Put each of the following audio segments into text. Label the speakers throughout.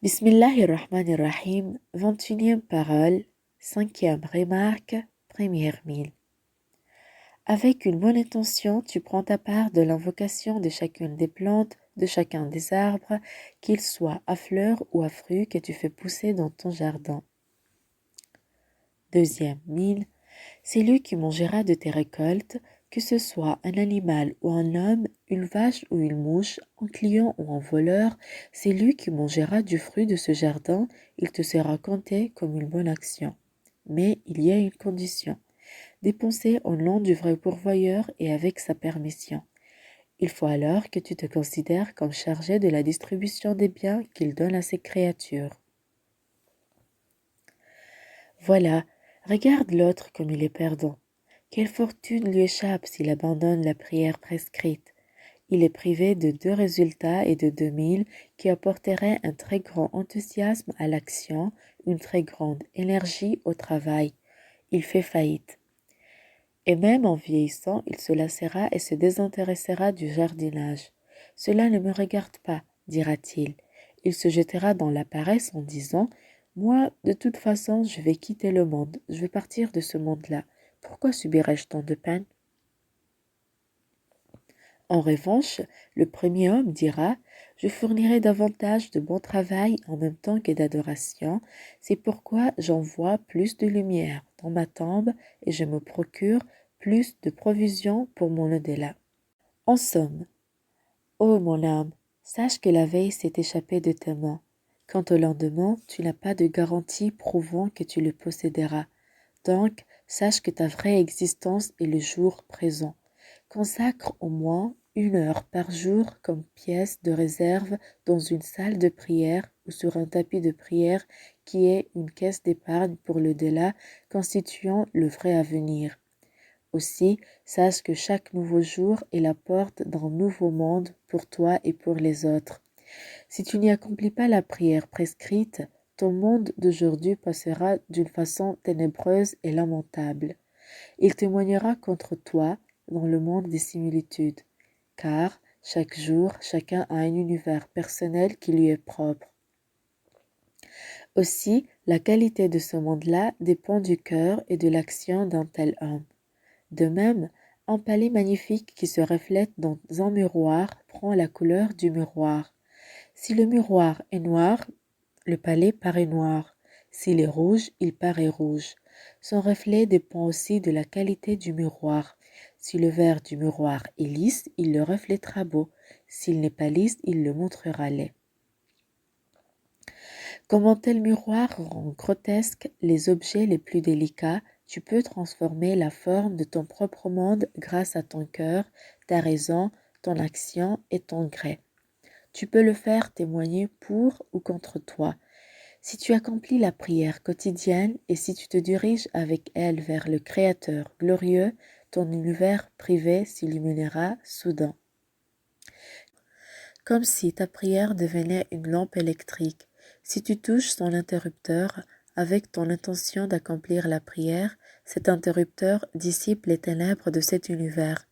Speaker 1: Bismillahirrahmanirrahim, 21e parole, 5e remarque, première mille. Avec une bonne intention, tu prends ta part de l'invocation de chacune des plantes, de chacun des arbres, qu'ils soient à fleurs ou à fruits que tu fais pousser dans ton jardin. Deuxième mille, c'est lui qui mangera de tes récoltes, que ce soit un animal ou un homme, une vache ou une mouche, un client ou un voleur, c'est lui qui mangera du fruit de ce jardin, il te sera compté comme une bonne action. Mais il y a une condition, dépenser au nom du vrai pourvoyeur et avec sa permission. Il faut alors que tu te considères comme chargé de la distribution des biens qu'il donne à ses créatures. Voilà, regarde l'autre comme il est perdant. Quelle fortune lui échappe s'il abandonne la prière prescrite. Il est privé de 2 résultats et de 2000 qui apporteraient un très grand enthousiasme à l'action, une très grande énergie au travail. Il fait faillite. Et même en vieillissant, il se lassera et se désintéressera du jardinage. Cela ne me regarde pas, dira-t-il. Il se jettera dans la paresse en disant « Moi, de toute façon, je vais quitter le monde, je vais partir de ce monde-là. Pourquoi subirais-je tant de peine ?» En revanche, le premier homme dira « Je fournirai davantage de bon travail en même temps que d'adoration, c'est pourquoi j'envoie plus de lumière dans ma tombe et je me procure plus de provisions pour mon au-delà. » En somme, ô mon âme, sache que la veille s'est échappée de tes mains. Quant au lendemain, tu n'as pas de garantie prouvant que tu le posséderas. Donc, sache que ta vraie existence est le jour présent. Consacre au moins 1 heure par jour comme pièce de réserve dans une salle de prière ou sur un tapis de prière qui est une caisse d'épargne pour le delà constituant le vrai avenir. Aussi, sache que chaque nouveau jour est la porte d'un nouveau monde pour toi et pour les autres. Si tu n'y accomplis pas la prière prescrite, ton monde d'aujourd'hui passera d'une façon ténébreuse et lamentable. Il témoignera contre toi dans le monde des similitudes, car chaque jour, chacun a un univers personnel qui lui est propre. Aussi, la qualité de ce monde-là dépend du cœur et de l'action d'un tel homme. De même, un palais magnifique qui se reflète dans un miroir prend la couleur du miroir. Si le miroir est noir, le palais paraît noir. S'il est rouge, il paraît rouge. Son reflet dépend aussi de la qualité du miroir. Si le verre du miroir est lisse, il le reflètera beau. S'il n'est pas lisse, il le montrera laid. Comme un tel miroir rend grotesques les objets les plus délicats, tu peux transformer la forme de ton propre monde grâce à ton cœur, ta raison, ton action et ton gré. Tu peux le faire témoigner pour ou contre toi. Si tu accomplis la prière quotidienne et si tu te diriges avec elle vers le Créateur glorieux, ton univers privé s'illuminera soudain. Comme si ta prière devenait une lampe électrique. Si tu touches son interrupteur avec ton intention d'accomplir la prière, cet interrupteur dissipe les ténèbres de cet univers.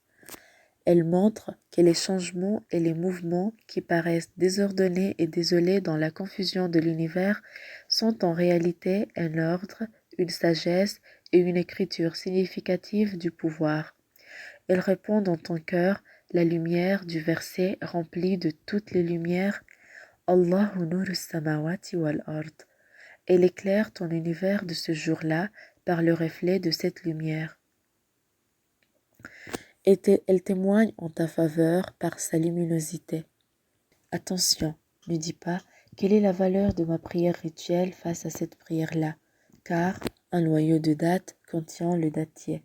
Speaker 1: Elle montre que les changements et les mouvements qui paraissent désordonnés et désolés dans la confusion de l'univers sont en réalité un ordre, une sagesse et une écriture significative du pouvoir. Elle répond dans ton cœur la lumière du verset rempli de toutes les lumières Allahu nur samawati wal ard. Elle éclaire ton univers de ce jour-là par le reflet de cette lumière. Et elle témoigne en ta faveur par sa luminosité. Attention, ne dis pas quelle est la valeur de ma prière rituelle face à cette prière-là, car un noyau de date contient le datier.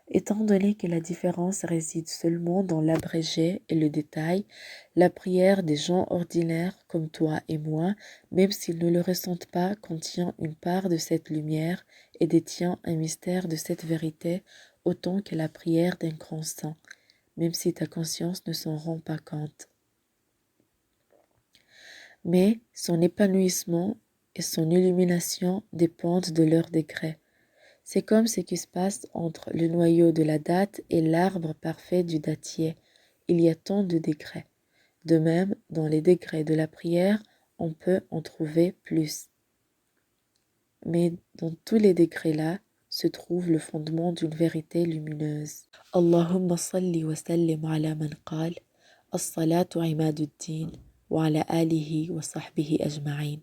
Speaker 1: Étant donné que la différence réside seulement dans l'abrégé et le détail, la prière des gens ordinaires comme toi et moi, même s'ils ne le ressentent pas, contient une part de cette lumière et détient un mystère de cette vérité autant que la prière d'un grand saint, même si ta conscience ne s'en rend pas compte. Mais son épanouissement et son illumination dépendent de leur degré. C'est comme ce qui se passe entre le noyau de la date et l'arbre parfait du dattier. Il y a tant de degrés. De même, dans les degrés de la prière, on peut en trouver plus. Mais dans tous les degrés-là se trouve le fondement d'une vérité lumineuse. Allahumma salli wa sallim ala man qal, as-salatu imaduddin, wa ala alihi wa sahbihi ajma'in.